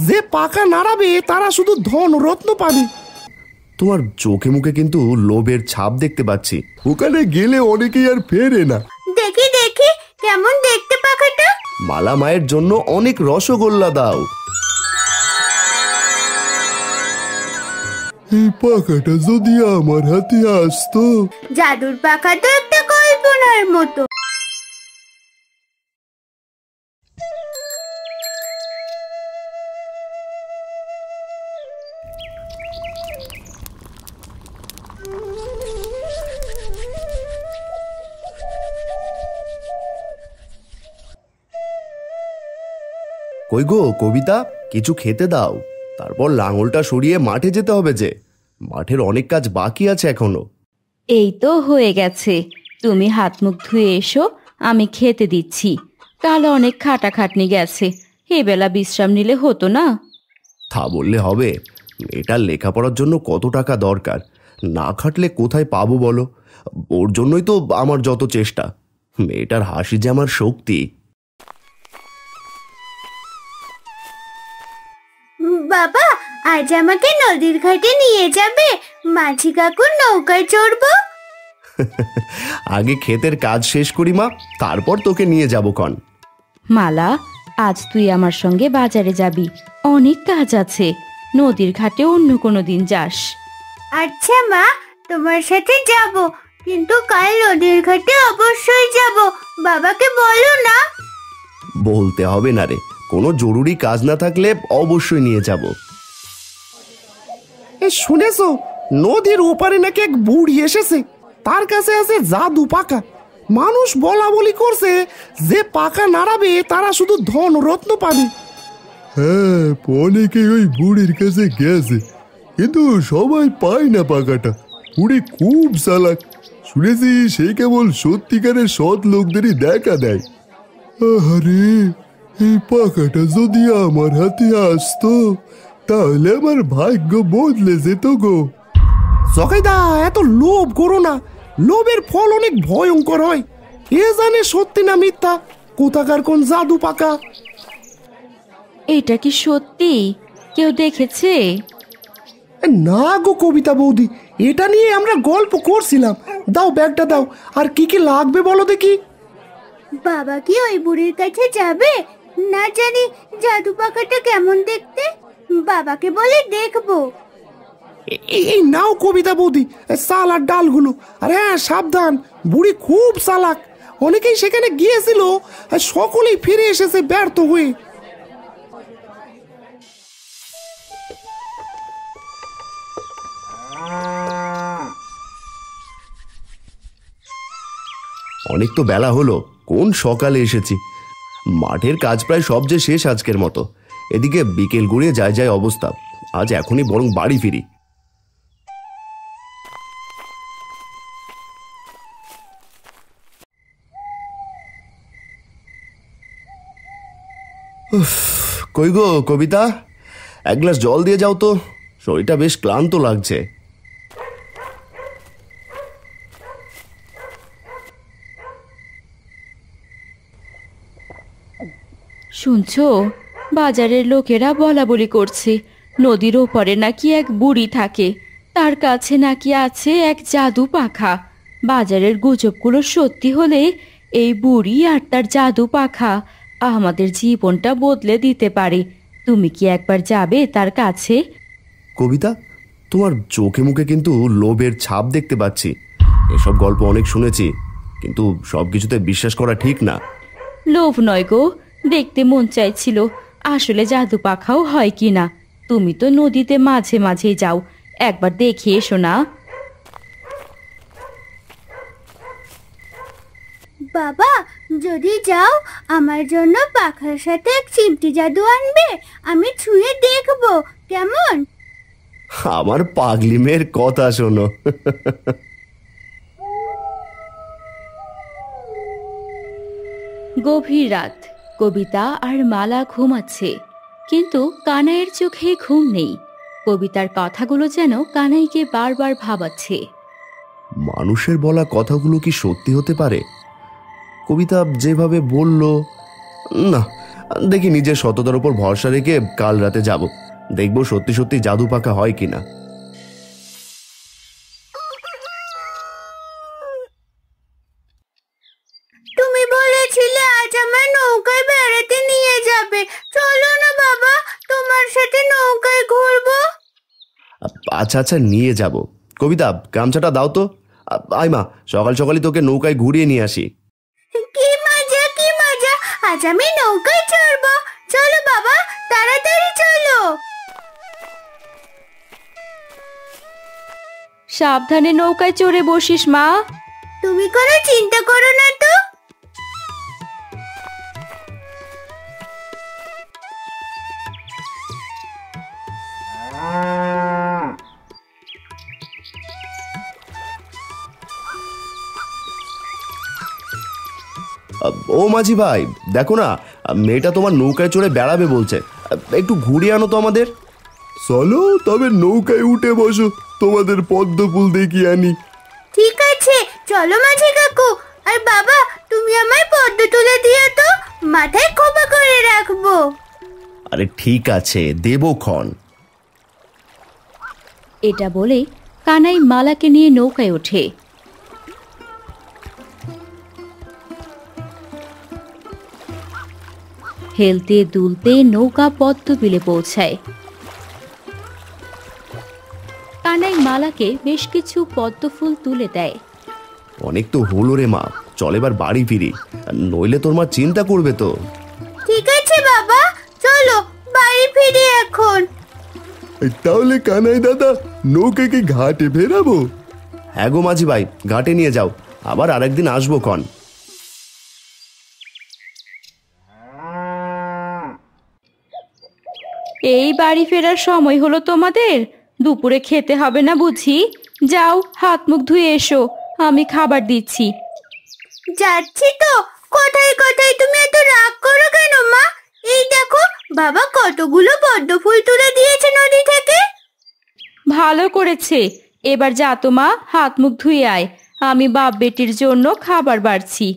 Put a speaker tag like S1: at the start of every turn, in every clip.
S1: যে পাকা নাড়াবে তারা শুধু ধন রত্ন পাবে। তোমার চোখে মুখে কিন্তু লোভের ছাপ দেখতে পাচ্ছি। ওখানে গেলে অনেকেই আর ফেরে না।
S2: দেখি দেখি কেমন দেখতে পাখাটা।
S1: মালা মায়ের জন্য অনেক রসগোল্লা দাও। এই পাখাটা যদি আমার হাতে আসতো।
S2: জাদুর পাখা তো একটা কল্পনার মতো।
S1: কই গো কবিতা, কিছু খেতে দাও। তারপর লাঙলটা সরিয়ে মাঠে যেতে হবে, যে মাঠের অনেক কাজ বাকি আছে এখনো।
S3: এই তো হয়ে গেছে, তুমি হাত মুখ ধুয়ে এসো, আমি খেতে দিচ্ছি। কাল অনেক খাটাখাটনি গেছে, এবেলা বিশ্রাম নিলে হতো না?
S1: তা বললে হবে? মেয়েটার লেখাপড়ার জন্য কত টাকা দরকার, না খাটলে কোথায় পাবো বলো? ওর জন্যই তো আমার যত চেষ্টা। মেয়েটার হাসি যে আমার শক্তি।
S2: বাবা, আজ আমাকে নদীর ঘাটে নিয়ে যাবে? মাঝি কাকুর নৌকায় চড়বো।
S1: আগে ক্ষেতের কাজ শেষ করি মা, তারপর তোকে নিয়ে যাবো কন।
S3: মালা, আজ তুই আমার সঙ্গে বাজারে যাবি, অনেক কাজ আছে। নদীর ঘাটে অন্য কোনো দিন যাস।
S2: আচ্ছা মা, তোমার সাথে যাব, কিন্তু কাল নদীর ঘাটে অবশ্যই যাব। বাবাকে বলো না।
S1: বলতে হবে না রে, কোনো জরুরি কাজ না থাকলে অবশ্যই নিয়ে যাব। শুনেছো, নদীর ওপারে নাকি এক বুড়ি এসেছে, তার কাছে আছে জাদু পাকা। মানুষ বলা বলি করছে যে পাকা নাড়াবে তারা শুধু ধন রত্ন পাবে। হ্যাঁ, অনেকে ওই বুড়ির কাছে গেছে, কিন্তু সবাই পায় না পাকাটা। বুড়ি খুব চালাক, শুনেছি সে কেবল সত্যিকারের সৎ লোকদেরই দেখা দেয়। আরে, এই পাকাটা যদি আমার হাতে আসতো তাহলে আমার ভাগ্য বদলে যেত গো। জগাইদা, এত লোভ করো না, লোভের ফল অনেক ভয়ঙ্কর হয়। এ জানে সত্যি না মিথ্যা কোথাকার কোন জাদু পাকা।
S3: এটা কি সত্যি? কেউ দেখেছে?
S1: না গো কবিতা বৌদি, এটা নিয়ে আমরা গল্প করছিলাম। দাও ব্যাগটা দাও, আর কি কি লাগবে বলো দেখি।
S2: বাবা কি ওই বুড়ির কাছে যাবে? না জানি জাদু পাখাটা কেমন দেখতে, বাবাকে বলে দেখবো।
S1: এই নাও কবিতা বৌদি, চাল আর ডালগুলো। আর হ্যাঁ, সাবধান, বুড়ি খুব চালাক। অনেকেই সেখানে গিয়েছিল, সকলেই ফিরে এসেছে ব্যর্থ হয়ে। অনেক তো বেলা হলো, কোন সকালে এসেছি। মাঠের কাজ প্রায় সব যে শেষ আজকের মতো। এদিকে বিকেল গড়িয়ে যায় যায় অবস্থা। আজ এখনই বরং বাড়ি ফিরি। কই গো কবিতা, এক গ্লাস জল দিয়ে যাও তো, শরীরটা বেশ ক্লান্ত লাগছে।
S3: শুনছো, বাজারের লোকেরা বলা বলি করছে নদীর ওপারে নাকি এক বুড়ি থাকে, তার কাছে নাকি আছে এক জাদু পাখা। বাজারের গুজবগুলো সত্যি হলে এই বুড়ি আর তার জাদু পাখা আমাদের জীবনটা বদলে দিতে পারে। তুমি কি একবার যাবে তার কাছে?
S1: কবিতা, তোমার চোখে মুখে কিন্তু লোভের ছাপ দেখতে পাচ্ছি। এসব গল্প অনেক শুনেছি, কিন্তু সবকিছুতে বিশ্বাস করা ঠিক না।
S3: লোভ নয় গো, দেখতে মন চাইছিল আসলে জাদু পাখাও হয় কি না। তুমি তো নদীতে মাঝে মাঝে যাও, একবার দেখে এসো না।
S2: বাবা, যদি যাও আমার জন্য পাখার সাথে এক চিমটি জাদু আনবে, আমি ছুঁয়ে দেখবো কেমন।
S1: আমার পাগলি মেয়ের কথা শোনো।
S3: গভীর রাত, কবিতা আর মালা ঘুমাচ্ছে, কিন্তু কানাইয়ের চোখে ঘুম নেই। কবিতার কথাগুলো যেন কানাইকে বারবার ভাবাচ্ছে।
S1: মানুষের বলা কথাগুলো কি সত্যি হতে পারে? কবিতা যেভাবে বলল, না,
S4: দেখি নিজের সততার উপর ভরসা রেখে কাল রাতে যাব, দেখবো সত্যি সত্যি জাদু পাকা হয় কিনা।
S2: তুমি বলেছিলে আজ আমার নৌকায় বেড়াতে নিয়ে যাবে, চলো না বাবা, তোমার সাথে নৌকায় ঘুরবো।
S4: আচ্ছা আচ্ছা, নিয়ে যাব। কবিতা, গামছাটা দাও তো। আয় মা, সকাল সকালই তোকে নৌকায় ঘুরিয়ে নিয়ে আসি।
S2: কি মজা, কি মজা, আজ আমি নৌকায় চড়বো। চলো বাবা, তাড়াতাড়ি চলো।
S3: সাবধানে নৌকায় চড়ে বসিস মা।
S2: তুমি কোনো চিন্তা করো না তো।
S4: ও মাঝি ভাই, দেখো না, মেয়েটা তোমার নৌকায় চড়ে বেড়াবে বলছে, একটু ঘুরিয়ে আনো তো আমাদের।
S1: চলো তবে নৌকায় উঠে বসো, তোমাদের পদ্ম ফুল দেখিয়ে আনি।
S2: ঠিক আছে, চলো মাঝি কাকু। আর বাবা, তুমি আমায় পদ্ম তুলে দিও তো, মাথায় খোপা করে রাখবো।
S4: আরে ঠিক আছে, দেবো ক্ষণ।
S3: এটা বলে কানাই মালাকে নিয়ে নৌকায় ওঠে। হেলতে দুলতে নৌকা পদ্মবিলে পৌঁছায়। কানাই মালাকে বেশ কিছু পদ্ম ফুল তুলে দেয়।
S4: অনেক তো হলো রে মা, চল এবার বাড়ি ফিরি, নইলে তোর মা চিন্তা করবে তো।
S2: ঠিক আছে বাবা, চলো বাড়ি ফিরি এখন।
S1: তাহলে কানাই দাদা, নৌকাকে ঘাটে ফেরাবো?
S4: হ্যাঁ গো মাঝি ভাই, ঘাটে নিয়ে যাও, আবার আরেকদিন আসবো ক্ষণ।
S3: এই বাড়ি ফেরার সময় হলো তোমাদের? দুপুরে খেতে হবে না বুঝি? যাও, হাত মুখ ধুয়ে এসো, আমি খাবার দিচ্ছি।
S2: যাচ্ছি তো। কোথায় কোথায় তুমি এত রাগ করো কেন মা? এই দেখো, বাবা কতগুলো পদ্ম ফুল তুলে দিয়েছে নদী থেকে।
S3: ভালো করেছে। এবার যা তো মা, হাত মুখ ধুয়ে আয়, আমি বাপ বেটির জন্য খাবার বাড়ছি।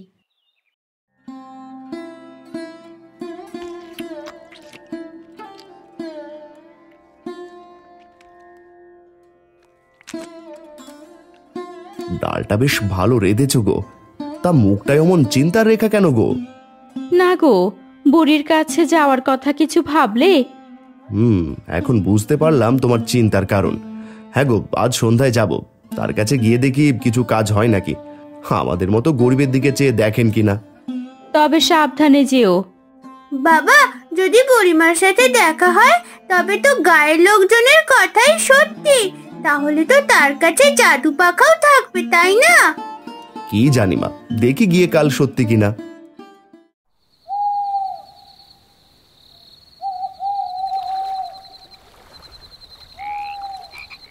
S4: ডালটা বেশ ভালো রেঁধেছ গো, তা মুখটা এমন চিন্তার রেখা কেন গো?
S3: না গো, বুড়ির কাছে যাওয়ার কথা কিছু ভাবলে?
S4: এখন বুঝতে পারলাম তোমার চিন্তার কারণ। হ্যাঁ গো, আজ সন্ধ্যায় যাব, তার কাছে গিয়ে দেখি কিছু কাজ হয় নাকি, আমাদের মতো গরিবের দিকে চেয়ে দেখেন কিনা।
S3: তবে সাবধানে যেও।
S2: বাবা, যদি বুড়িমার সাথে দেখা হয় তবে তো গায়ের লোকজনের কথাই সত্যি, তাহলে তো তার কাছে জাদু পাখাও থাকবে, তাই না?
S4: কি জানি মা, দেখি গিয়ে কাল সত্যি কিনা।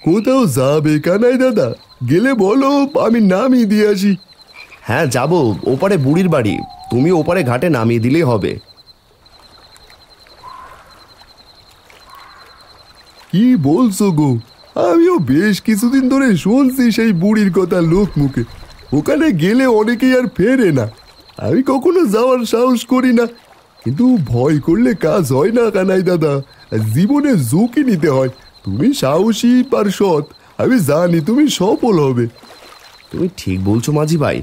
S1: কোথাও যাবে কানাই দাদা? গেলে বলো, আমি নামিয়ে দিয়ে আসি।
S4: হ্যাঁ যাব, ওপারে বুড়ির বাড়ি, তুমি ওপারে ঘাটে নামিয়ে দিলেই হবে।
S1: কি বলছো গো? আমিও বেশ কিছুদিন ধরে শুনছি সেই বুড়ির কথা লোক মুখে, ওখানে গেলে অনেকেই আর ফেরে না। আমি কখনো যাওয়ার সাহস করি না, কিন্তু ভয় করলে কাজ হয় না কানাই দাদা, জীবনে ঝুঁকি নিতে হয়। তুমি সাহসী আর সৎ, আমি জানি তুমি সফল হবে।
S4: তুমি ঠিক বলছো মাঝি ভাই,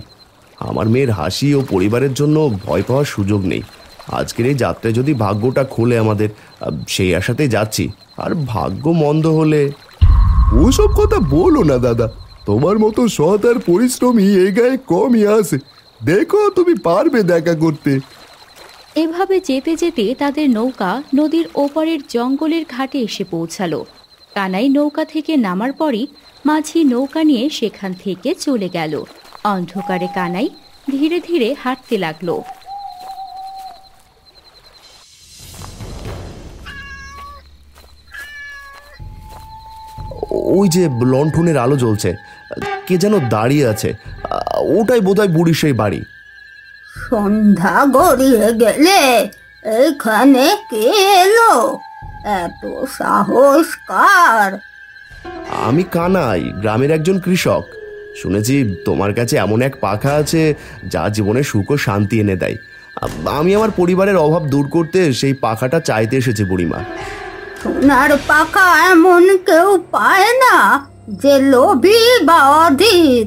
S4: আমার মেয়ের হাসি ও পরিবারের জন্য ভয় পাওয়ার সুযোগ নেই। আজকের এই যাত্রায় যদি ভাগ্যটা খোলে আমাদের, সেই আশাতেই যাচ্ছি, আর ভাগ্য মন্দ হলে।
S1: ওসব কথা বলো না দাদা, তোমার মতো সৎ আর পরিশ্রমী এ গায়ে কমই আছে, দেখো তুমি পারবে দেখা করতে।
S3: এভাবে যেতে যেতে তাদের নৌকা নদীর ওপারের জঙ্গলের ঘাটে এসে পৌঁছালো। কানাই নৌকা থেকে নামার পরই মাঝি নৌকা নিয়ে সেখান থেকে চলে গেল। অন্ধকারে কানাই ধীরে ধীরে হাঁটতে লাগলো।
S4: ওই যে লণ্ঠনের আলো জ্বলছে, কে যেন দাঁড়িয়ে আছে, ওটাই বোধহয় বুড়ির সেই বাড়ি।
S2: সন্ধ্যা গড়িয়ে গেলে এখানে কে এলো? এত সাহস কার?
S4: আমি কানাই, গ্রামের একজন কৃষক। শুনেছি তোমার কাছে এমন এক পাখা আছে যা জীবনে সুখ ও শান্তি এনে দেয়। আমি আমার পরিবারের অভাব দূর করতে সেই পাখাটা চাইতে এসেছি বুড়িমা।
S2: সোনার পাকা এমন কেউ পায় না যে লোভী বা অধীর।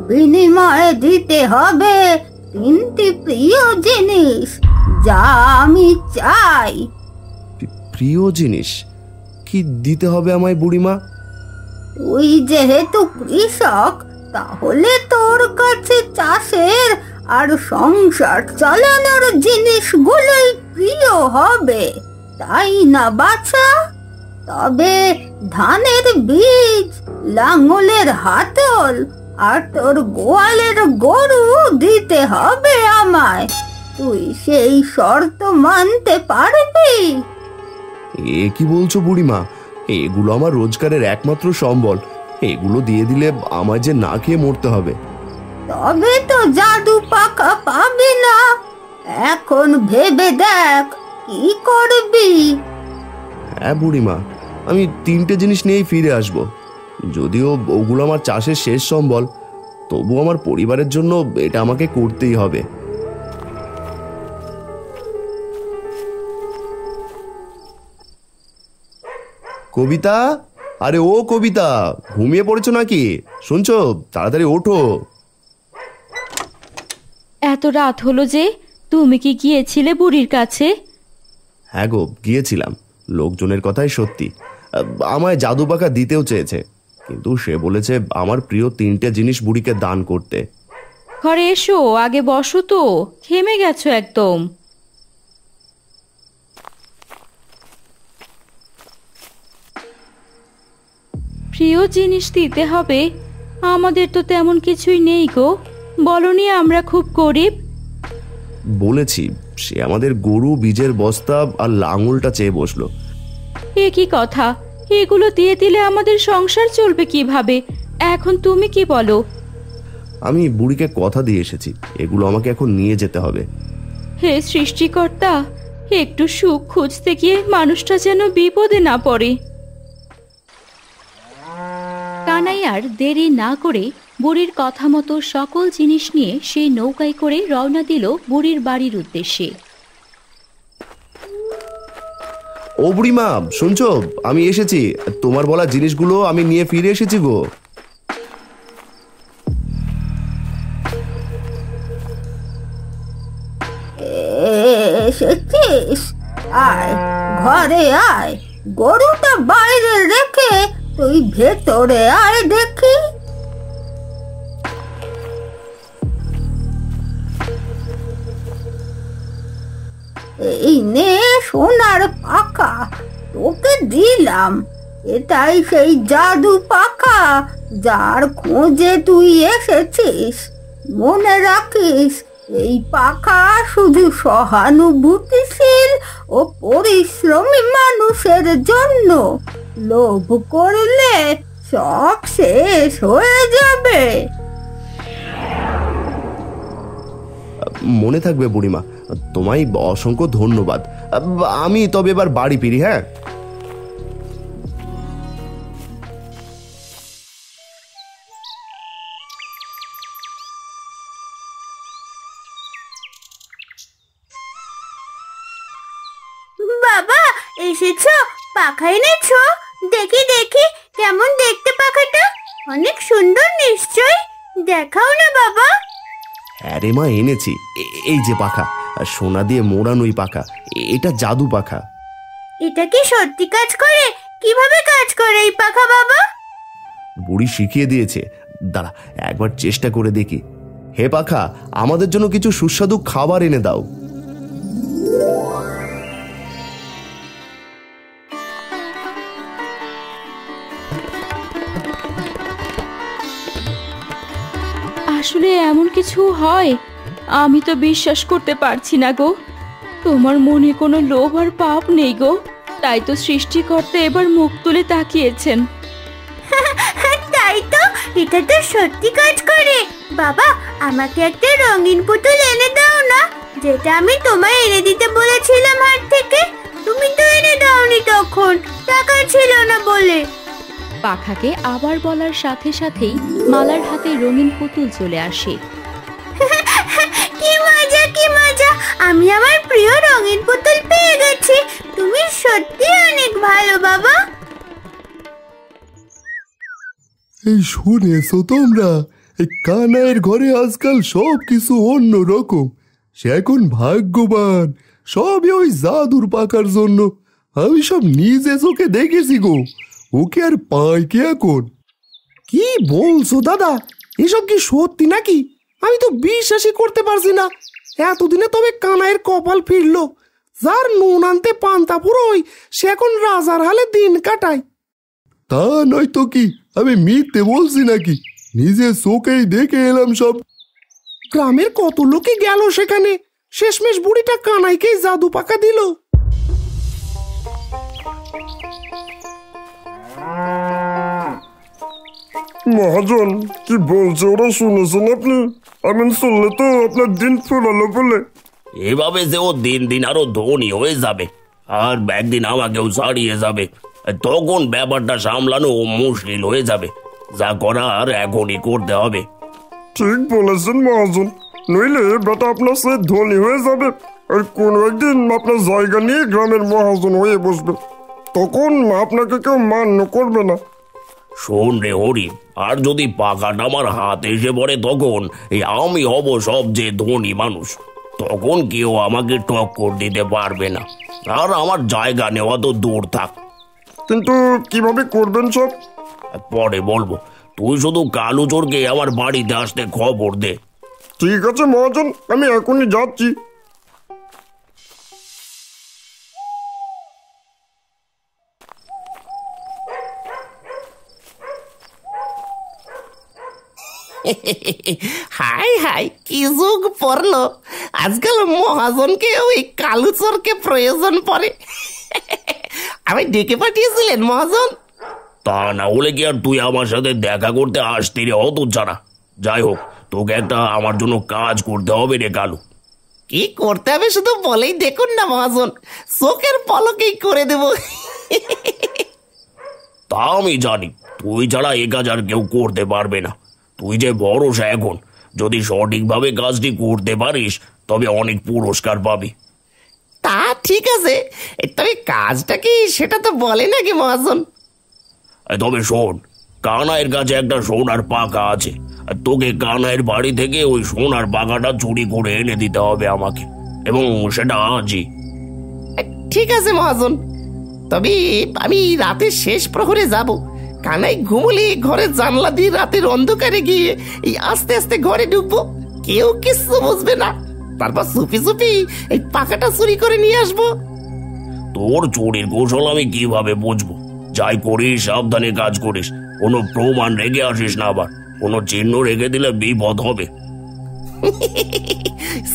S2: বিনিময়ে দিতে হবে 3টি প্রিয় জিনিস, যা আমি চাই।
S4: প্রিয় জিনিস কি দিতে হবে আমায় বুড়িমা?
S2: তুই যেহেতু কৃষক, তাহলে তোর কাছে চাষের আর সংসার চালানোর জিনিসগুলোই প্রিয় হবে, তাই না বাছা? তবে ধানের বীজ, লাঙলের হাতল আর তোর গোয়ালের গরু দিতে হবে আমায়। তুই সেই শর্ত মানতে পারবি?
S4: এ কি বলছো বুড়িমা? এগুলো আমার রোজগারের একমাত্র সম্বল। এগুলো দিয়ে দিলে আমায় যে না খেয়ে মরতে হবে।
S2: তবে তো জাদু পাকা পাবি না। এখন ভেবে দেখ কি করবি।
S4: হ্যাঁ বুড়িমা, আমি 3টে জিনিস নিয়েই ফিরে আসব। যদিও ওগুলো আমার চাষের শেষ সম্বল, তবু আমার পরিবারের জন্য এটা আমাকে করতেই হবে। কবিতা, আরে ও কবিতা, ঘুমিয়ে পড়েছো নাকি? শুনছো? তাড়াতাড়ি ওঠো।
S3: এত রাত হলো যে, তুমি কি গিয়েছিলে বুড়ির কাছে?
S4: হ্যাঁ গো, গিয়েছিলাম। লোকজনের কথাই সত্যি। আমায় জাদু পাখা দিতেও চেয়েছে, কিন্তু সে বলেছে আমার প্রিয় 3টে জিনিস বুড়িকে দান করতে।
S3: ঘরে এসো, আগে বসো তো, ঘেমে গেছো একদম। প্রিয় জিনিস দিতে হবে? আমাদের তো তেমন কিছুই নেই গো। বলনি আমরা খুব গরিব।
S4: বলেছি, সে আমাদের গরু, বীজের বস্তা আর লাঙলটা চেয়ে বসলো।
S3: এ কি কথা? এগুলো দিয়ে দিলে আমাদের সংসার চলবে কিভাবে? এখন তুমি কি বলো?
S4: আমি বুড়িকে কথা দিয়ে এসেছি, এগুলো আমাকে এখন নিয়ে যেতে হবে।
S3: হে সৃষ্টিকর্তা, একটু সুখ খুঁজতে গিয়ে মানুষটা যেন বিপদে না পড়ে। কানাই আর দেরি না করে বুড়ির কথা মতো সকল জিনিস নিয়ে সেই নৌকায় করে রওনা দিল বুড়ির বাড়ির উদ্দেশ্যে।
S4: ও বুড়িমা, শুনছো? আমি এসেছি। তোমার বলা জিনিসগুলো আমি নিয়ে ফিরে এসেছি গো।
S2: এসেছিস? আয়, ঘরে আয়। গরুটা বাইরে রেখে তুই ভেতরে আয় দেখি। এই নে সোনার পাখা, তোকে দিলাম। এটাই সেই জাদু পাখা যার খোঁজে তুই এসেছিস। মনে রাখিস, এই পাখা শুধু সহানুভূতিশীল ও পরিশ্রমী মানুষের জন্য। লোভ করলে সব শেষ হয়ে যাবে।
S4: মনে থাকবে বুড়িমা, তোমায় অসংখ্য ধন্যবাদ। আমি তবে এবার বাড়ি ফিরি। হ্যাঁ,
S2: বাবা, এসেছো? পাখা এনেছো? দেখি দেখি, কেমন দেখতে পাখাটা? অনেক সুন্দর নিশ্চয়। দেখাও না বাবা।
S4: হ্যাঁ রে মা, এনেছি। এই যে পাখা, সোনা দিয়ে মোড়ানোই পাখা। এটা জাদু পাখা।
S2: এটা কি সত্যি কাজ করে? কিভাবে কাজ করে এই পাখা বাবা?
S4: বুড়ি শিখিয়ে দিয়েছে। দাঁড়া, একবার চেষ্টা করে দেখি। হে পাখা, আমাদের জন্য কিছু সুস্বাদু খাবার এনে দাও।
S3: আসলে এমন কিছু হয়? আমি তো বিশ্বাস করতে পারছি না গো। তোমার মনে কোনো লোভ আর পাপ নেই গো, তাই তো সৃষ্টিকর্তা এবার মুখ তুলে তাকিয়েছেন।
S2: তাই তো, এটা তো সত্যি কাজ করে। বাবা, আমাকে একটা রঙিন পুতুল এনে দাও না, যেটা আমি তোমায় এনে দিতে বলেছিলাম হাট থেকে। তুমি তো এনে দাওনি তখন, টাকা ছিল না বলে।
S3: পাখাকে আবার বলার সাথে সাথেই মালার হাতে রঙিন পুতুল চলে আসে।
S2: কি মজা, কি মজা! আমি আমার প্রিয় রঙিন পুতুল পেয়ে গেছি। তুমি সত্যি অনেক ভালো বাবা।
S1: এই শুনেছো তোমরা, এই কানাইয়ের ঘরে আজকাল সব কিছু অন্য রকম। সে এখন ভাগ্যবান, সবই ওই জাদুর পাকার জন্য। আমি সব নিজে চোখে দেখেছি গো। ওকে আর পাই কে এখন? কি বলছো দাদা, এসব কি সত্যি নাকি? আমি তো বিশ্বাসই করতে পারছি না। এতদিনে তবে কানাইয়ের কপাল ফিরলো। যার নুন আনতে পান্তা পুরোই, সে এখন রাজার হালে দিন কাটায়। তা নয় তো কি, আমি মিথ্যে বলছি নাকি? নিজে চোখেই দেখে এলাম সব। গ্রামের কত লোকে গেল সেখানে, শেষমেশ বুড়িটা কানাইকেই জাদু পাকা দিল।
S5: মহাজন, কি বলছে ওরা শুনেছেন আপনি? আমি শুনলে তো আপনার দিন ফুরালো বলে।
S6: এভাবে যে ও দিন দিন আরো ধনী হয়ে যাবে আর একদিন আমাকেও ছাড়িয়ে যাবে, তখন ব্যাপারটা সামলানো মুশকিল হয়ে যাবে। যা করার এখনই করতে হবে।
S5: ঠিক বলেছেন মহাজন, নইলে বেটা আপনার সে ধনী হয়ে যাবে আর কোনো একদিন আপনার জায়গা নিয়ে গ্রামের মহাজন হয়ে বসবে। তখন আপনাকে কেউ মান্য করবে না।
S6: শোন রে হরি, আর যদি পাকাটা আমার হাতে এসে পড়ে তখন আমি হব সবচেয়ে ধনী মানুষ। তখন কেউ আমাকে টক্কর দিতে পারবে না, আর আমার জায়গা নেওয়া তো দূর থাক।
S5: কিন্তু কিভাবে করবেন সব?
S6: পরে বলবো, তুই শুধু কালু চোরকে আমার বাড়িতে আসতে খবর দে।
S5: ঠিক আছে মহাজন, আমি এখনই যাচ্ছি।
S1: হাই হাই, কি যুগ পড়লো! আজকাল মহাজনকে ওই কালু চোরকে প্রয়োজন পড়ে। আমি ডেকে পাঠিয়েছিলেন মহাজন?
S6: তা না হলে কি আর তুই আমার সাথে দেখা করতে আসতি রে অত জানা? যাই হোক, তোকে একটা আমার জন্য কাজ করতে হবে রে কালু।
S1: কি করতে হবে শুধু বলেই দেখুন না মহাজন, চোখের পলকেই করে দেব।
S6: তা আমি জানি, তুই ছাড়া এ কাজ আর কেউ করতে পারবে না। তুই যে ভরসা এখন, যদি সঠিকভাবে কাজটি করতে পারিস তবে অনেক পুরস্কার পাবি।
S1: তা ঠিক আছে, তবে কাজটা কি সেটা তো বলে নাকি মহাজন?
S6: তবে শোন, কানাইয়ের কাছে একটা সোনার পাকা আছে, আর তোকে কানাইয়ের বাড়ি থেকে ওই সোনার পাকাটা চুরি করে এনে দিতে হবে আমাকে, এবং সেটা আজই।
S1: ঠিক আছে মহাজন, তবে আমি রাতের শেষ প্রহরে যাব। কানাই ঘুমলে ঘরের জানলা দিয়ে রাতের অন্ধকারে গিয়ে এই আস্তে আস্তে ঘরে ঢুকবো, কেউ কিছু বুঝবে না। তারপর চুপি চুপি এই পাকাটা চুরি করে নিয়ে আসবো।
S6: তোর চুরির কৌশল আমি কিভাবে বুঝবো? যাই করিস সাবধানে কাজ করিস, কোনো প্রমাণ রেখে আসিস না, আবার কোনো চিহ্ন রেখে দিলে বিপদ হবে।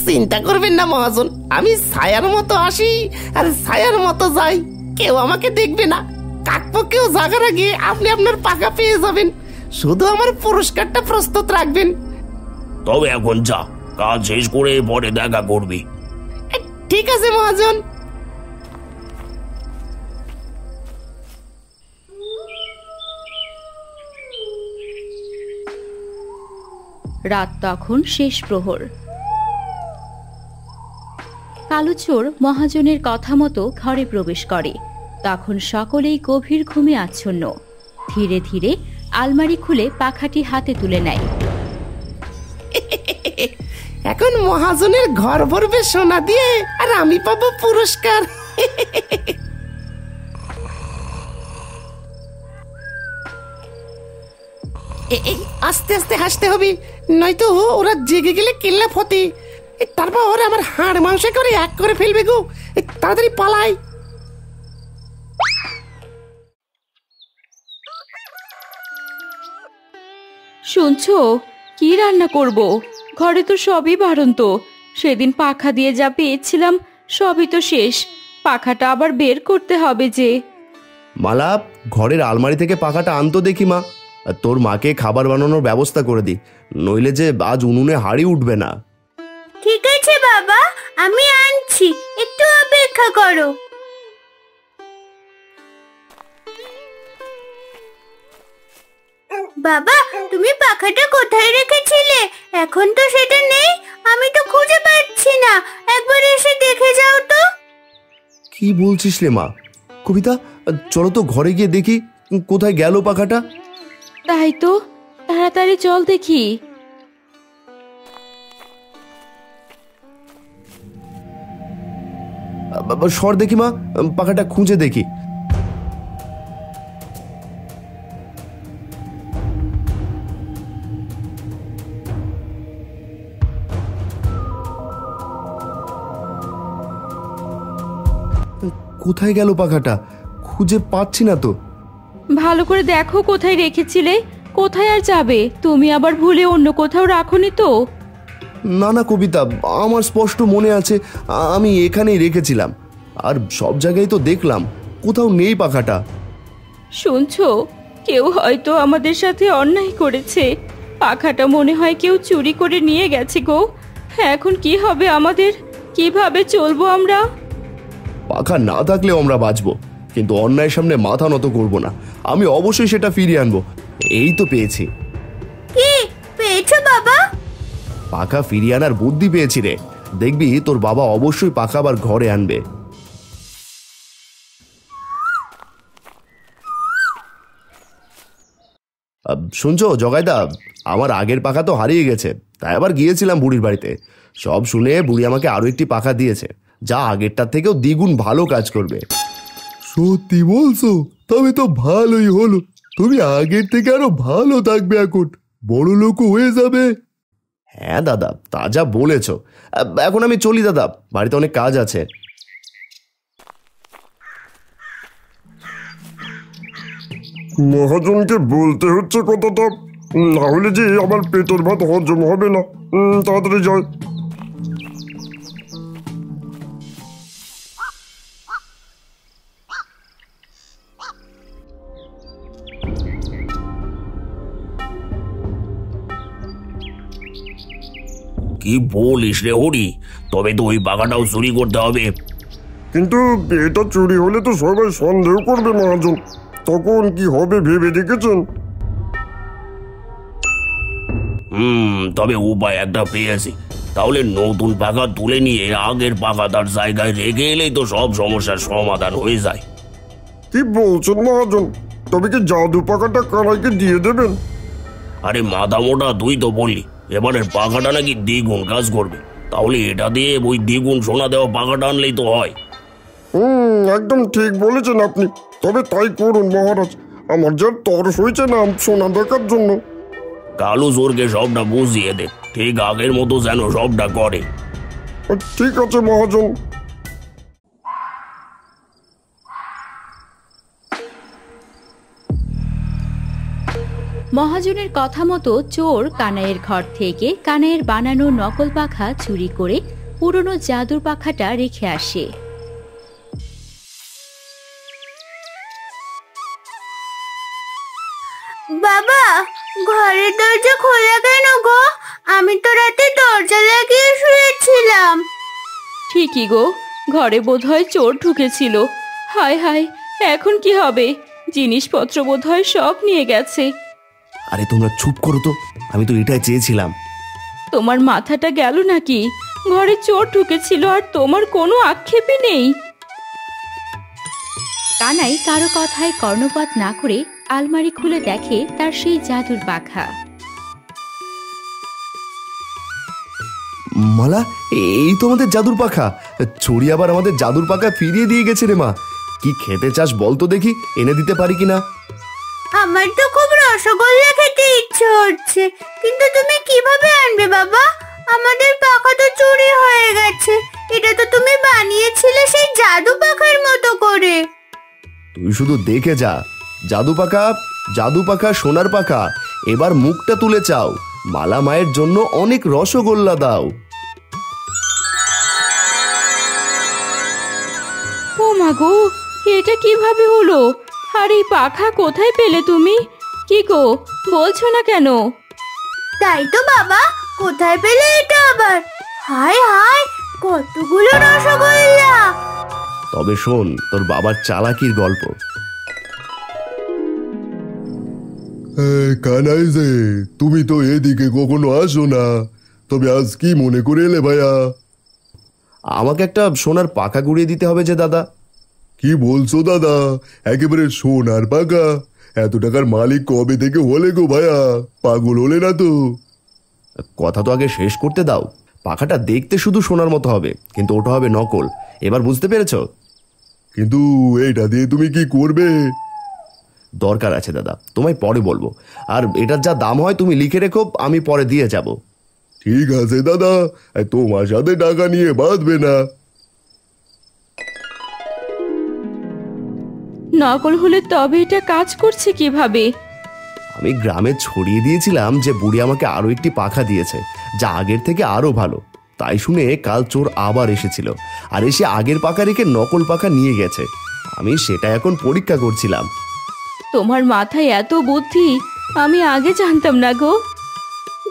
S1: চিন্তা করবেন না মহাজন, আমি ছায়ার মতো আসি আর ছায়ার মতো যাই, কেউ আমাকে দেখবে না। কাকপক্ষেও জাগার আগে আপনি আপনার পাকা পেয়ে যাবেন, শুধু আমার পুরস্কারটা প্রস্তুত রাখবেন।
S6: তবে এখন যা, কাজ শেষ করে পরে দেখা করবি।
S1: ঠিক আছে মহাজন।
S3: রাত তখন শেষ প্রহর। কালুচোর মহাজনের কথা মতো ঘরে প্রবেশ করে। তখন সকলেই গভীর ঘুমে আচ্ছন্ন। ধীরে ধীরে আলমারি খুলে পাখাটি হাতে তুলে নেয়।
S1: এখন মহাজনের ঘর ভরবে সোনা দিয়ে, আর আমি পাবো পুরস্কার। আস্তে আস্তে হাসতে হবে, নয়তো ওরা জেগে গেলে কেল্লা ফতে। তারপর আমার হাড় মাংস করে এক করে ফেলবে গো। তাড়াতাড়ি পালাই।
S3: শুনছো, কি রান্না করব? ঘরে তো সবই বাড়ন্ত। সেদিন পাখা দিয়ে যা পেয়েছিলাম সবই তো শেষ। পাখাটা আবার বের করতে হবে যে।
S4: মালা, ঘরের আলমারি থেকে পাখাটা আনতো দেখি মা। আর তোর মাকে খাবার বানানোর ব্যবস্থা করে দি, নইলে যে আজ উনুনে হাঁড়ি উঠবে না।
S2: ঠিক আছে বাবা, আমি আনছি, একটু অপেক্ষা করো। বাবা, তুমি পাখাটা কোথায় রেখেছিলে? এখন তো সেটা নেই। আমি তো খুঁজে পাচ্ছি না, একবার এসে দেখে যাও তো।
S4: কি বলছিস রে মা? কবিতা, চলো তো ঘরে গিয়ে দেখি কোথায় গেল পাখাটা।
S3: তাই তো, তাড়াতাড়ি চল দেখি।
S4: সর দেখি মা, পাখাটা খুঁজে দেখি। কোথায় গেল পাখাটা? খুঁজে পাচ্ছি না তো।
S3: ভালো করে দেখো কোথায় রেখেছিলে। কোথায় আর যাবে? তুমি আবার ভুলে অন্য কোথাও রাখোনি তো?
S4: না না কবিতা, আমার স্পষ্ট মনে আছে আমি এখানেই রেখেছিলাম। আর সব জায়গায় তো দেখলাম, কোথাও নেই পাখাটা।
S3: শুনছো, কেউ হয়তো আমাদের সাথে অন্যায় করেছে। পাখাটা মনে হয় কেউ চুরি করে নিয়ে গেছে গো। এখন কি হবে আমাদের? কিভাবে চলবো আমরা?
S4: পাখা না থাকলেও আমরা বাঁচবো, কিন্তু অন্যায়ের সামনে মাথা নত করব না। আমি অবশ্যই সেটা ফিরিয়ে আনবো। এই তো পেয়েছি।
S2: কি পেয়েছো বাবা?
S4: পাখা ফিরিয়ে আনার বুদ্ধি পেয়েছি রে। দেখবি তোর বাবা অবশ্যই পাখা আবার ঘরে আনবে। শুনছো জগাইদা, আমার আগের পাখা তো হারিয়ে গেছে, তাই আবার গিয়েছিলাম বুড়ির বাড়িতে। সব শুনে বুড়ি আমাকে আরো একটি পাখা দিয়েছে, যা আগেরটার থেকেও দ্বিগুণ ভালো কাজ করবে।
S7: সত্যি বলছো? তবে তো ভালোই হলো, তুমি আগের থেকে আরো ভালো থাকবে, এখন বড় লোক হয়ে যাবে।
S4: হ্যাঁ দাদা, তা যা বলেছ। এখন আমি চলি দাদা, বাড়িতে অনেক কাজ আছে।
S5: মহাজনকে বলতে হচ্ছে কথাটা, না হলে যে আমার পেটের ভাত হজম হবে না। তাড়াতাড়ি যাই।
S6: কি বলিস রে হরি? তবে তো ওই পাখাটাও চুরি করতে হবে।
S5: কিন্তু এটা চুরি হলে তো সবাই সন্দেহ করবে মহাজন, তখন কি হবে ভেবে দেখেছেন?
S6: তবে উপায় একটা পেয়েছি। তাহলে নতুন পাখা তুলে নিয়ে আগের পাখা তার জায়গায় রেখে এলেই তো সব সমস্যার সমাধান হয়ে যায়।
S5: কি বলছেন মহাজন? তবে কি জাদু পাখাটা কানাইকে দিয়ে দেবেন?
S6: আরে মাথা মোটা, তুই তো বললি এবারের পাখাটা নাকি দ্বিগুণ কাজ করবে। তাহলে এটা দিয়ে ওই দ্বিগুণ সোনা দেওয়া পাখাটা আনলেই তো হয়।
S5: একদম ঠিক বলেছেন আপনি। তবে তাই করুন মহারাজ, আমার যার তরস হয়েছে না সোনা দেখার জন্য।
S6: কালু জোরকে সবটা বুঝিয়ে দে, ঠিক আগের মতো যেন সবটা করে।
S5: ঠিক আছে মহাজন।
S3: মহাজনের কথা মতো চোর কানাইয়ের ঘর থেকে কানাইয়ের বানানো নকল পাখা চুরি করে পুরনো জাদুর পাখাটা রেখে আসে।
S2: বাবা, ঘরের দরজা খোলা কেন গো? আমি তো রাতে দরজা লাগিয়ে শুয়েছিলাম।
S3: ঠিকই গো, ঘরে বোধহয় চোর ঢুকেছিল। হায় হায়, এখন কি হবে? জিনিসপত্র বোধহয় সব নিয়ে গেছে।
S4: আরে তোমরা চুপ করো তো, আমি তো এটাই চেয়েছিলাম।
S3: তোমার মাথাটা গেল নাকি? ঘরে চোর ঢুকেছিল আর তোমার কোনো আক্ষেপই নেই। কানাই কারো কথায় কর্ণপাত না করে আলমারি খুলে দেখে তার সেই জাদুর পাখা।
S4: মালা, এই তো আমাদের জাদুর পাখা। চুরি আবার আমাদের জাদুর পাখা ফিরিয়ে দিয়ে গেছে রে মা। কি খেতে চাস বলতো দেখি, এনে দিতে পারি কিনা।
S2: আমার তো খুব রসগোল্লা খেতে ইচ্ছে হচ্ছে, কিন্তু তুমি কিভাবে আনবে বাবা? আমাদের পাখা তো চুরি হয়ে গেছে। এটা তো তুমি বানিয়েছিলে সেই জাদু পাখার মতো করে।
S4: তুই শুধু দেখে যা। জাদু পাখা, জাদু পাখা, সোনার পাখা, এবার মুখটা তুলে চাও, মালা মায়ের জন্য অনেক রসগোল্লা দাও।
S3: ও মা গো, এটা কিভাবে হলো? আর এই পাখা কোথায় পেলে তুমি? কি গো, বলছো না কেন?
S2: তাই তো বাবা, কোথায় পেলে এটা আবার? হায় হায়, কতগুলো রসগোল্লা!
S4: তবে শোন তোর বাবার চালাকির গল্প।
S7: কানাই যে, তুমি তো এদিকে কখনো আসো না, তবে আজ কি মনে করে এলে ভাইয়া?
S4: আমাকে একটা সোনার পাখা গুড়িয়ে দিতে হবে যে দাদা।
S7: কি বলছো দাদা, একেবারে সোনার পাকা? এত টাকার মালিক কবে থেকে হলে গো ভাইয়া? পাগল হলে না তো?
S4: কথা তো আগে শেষ করতে দাও। পাখাটা দেখতে শুধু সোনার মতো হবে, কিন্তু ওটা হবে নকল। এবার বুঝতে পেরেছো?
S7: কিন্তু এইটা দিয়ে তুমি কি করবে?
S4: দরকার আছে দাদা, তোমায় পরে বলবো। আর এটার যা দাম হয় তুমি লিখে রেখো, আমি পরে দিয়ে যাব।
S7: ঠিক আছে দাদা, তোমার সাথে টাকা নিয়ে বাঁধবে না।
S3: নকল হলে তবে এটা কাজ করছে কিভাবে?
S4: আমি গ্রামে ছড়িয়ে দিয়েছিলাম যে বুড়ি আমাকে আরো একটি পাখা দিয়েছে, যা আগের থেকে আরো ভালো। তাই শুনে কাল চোর আবার এসেছিল, আর এসে আগের পাখা রেখে নকল পাখা নিয়ে গেছে। আমি সেটা এখন পরীক্ষা করছিলাম।
S3: তোমার মাথায় এত বুদ্ধি, আমি আগে জানতাম না গো।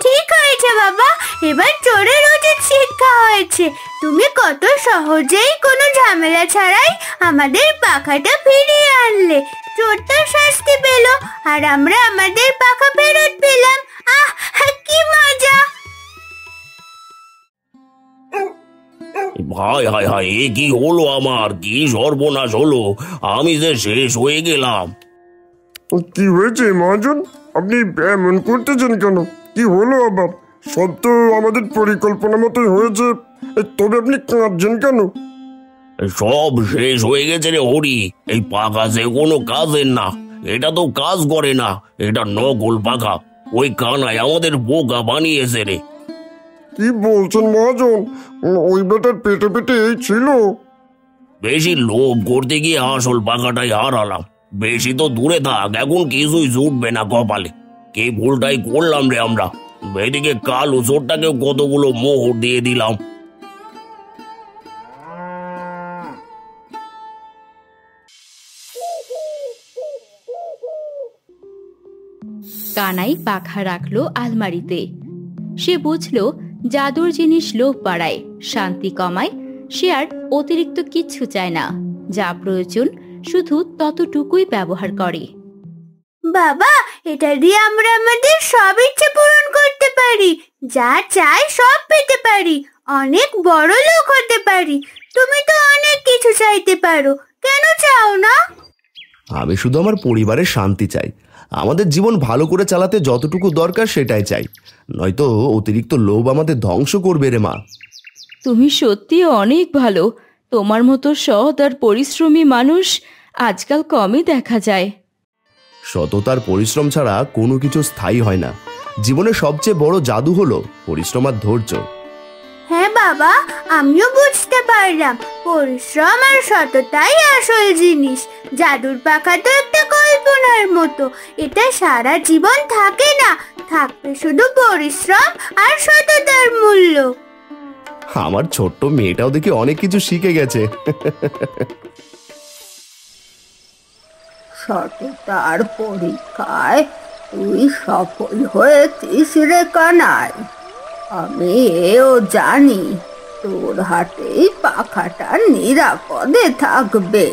S2: ঠিক হয়েছে বাবা, এবার চোরের উচিত শিক্ষা হয়েছে। তুমি কত সহজেই কোনো ঝামেলা ছাড়াই আমাদের পাখাটা ফিরিয়ে আনলে। চোরটা শাস্তি পেল, আর আমরা আমাদের পাখা ফেরত পেলাম। আহ, কি মজা!
S6: হায় হায় হায়, এ কি হলো আমার? কি সর্বনাশ হলো! আমি যে শেষ হয়ে গেলাম।
S5: কি হয়েছে মহাজন? আপনি এমন করতেছেন কেন? কি হলো আবার? সব তো আমাদের পরিকল্পনা মতোই হয়েছে, তবে আপনি কাঁদছেন কেন?
S6: সব শেষ হয়ে গেছে রে হরি। এই পাখা যে কোনো কাজের না, এটা তো কাজ করে না। এটা নকল পাখা। ওই কানাই আমাদের বোকা বানিয়েছে রে।
S5: কি বলছেন মহাজন? ওই বেটার পেটে পেটে এই ছিল।
S6: বেশি লোভ করতে গিয়ে আসল পাখাটাই হারালাম। বেশি তো দূরে থাক, এখন কিছুই জুটবে না কপালে। কি ভুলটাই করলাম রে আমরা। এদিকে কালো চোরটাকেও কতগুলো মোহর দিয়ে দিলাম।
S3: কানাই পাখা রাখলো আলমারিতে। সে বুঝলো জাদুর জিনিস লোভ বাড়ায়, শান্তি কমায়। সে আর অতিরিক্ত কিচ্ছু চায় না, যা প্রয়োজন শুধু ততটুকুই ব্যবহার করে।
S2: বাবা, এটা দিয়ে আমরা আমাদের সব ইচ্ছে পূরণ করতে পারি। যা চাই সব পেতে পারি। অনেক বড় লোক হতে পারি। তুমি তো অনেক কিছু চাইতে পারো, কেন চাও না?
S4: আমি শুধু আমার পরিবারের শান্তি চাই। আমাদের জীবন ভালো করে চালাতে যতটুকু দরকার সেটাই চাই, নয়তো অতিরিক্ত লোভ আমাদের ধ্বংস করবে রে মা।
S3: তুমি সত্যি অনেক ভালো। তোমার মতো সৎ আর পরিশ্রমী মানুষ আজকাল কমই দেখা যায়।
S4: সততার পরিশ্রম ছাড়া কোনো কিছু স্থায়ী হয় না। জীবনের সবচেয়ে বড় জাদু হলো পরিশ্রম আর ধৈর্য।
S2: হ্যাঁ বাবা, আমিও বুঝতে পারলাম পরিশ্রম আর সততাই আসল জিনিস। জাদুর পাখা তো একটা কল্পনার মতো, এটা সারা জীবন থাকে না, থাকবে শুধু পরিশ্রম আর সততার মূল্য।
S4: আমার ছোট্ট মেয়েটাও দেখি অনেক কিছু শিখে গেছে।
S8: সততার পরীক্ষায় তুই সফল হয়েছিস রে কানাই। আমি এও জানি তোর হাতেই পাখাটা নিরাপদে থাকবে।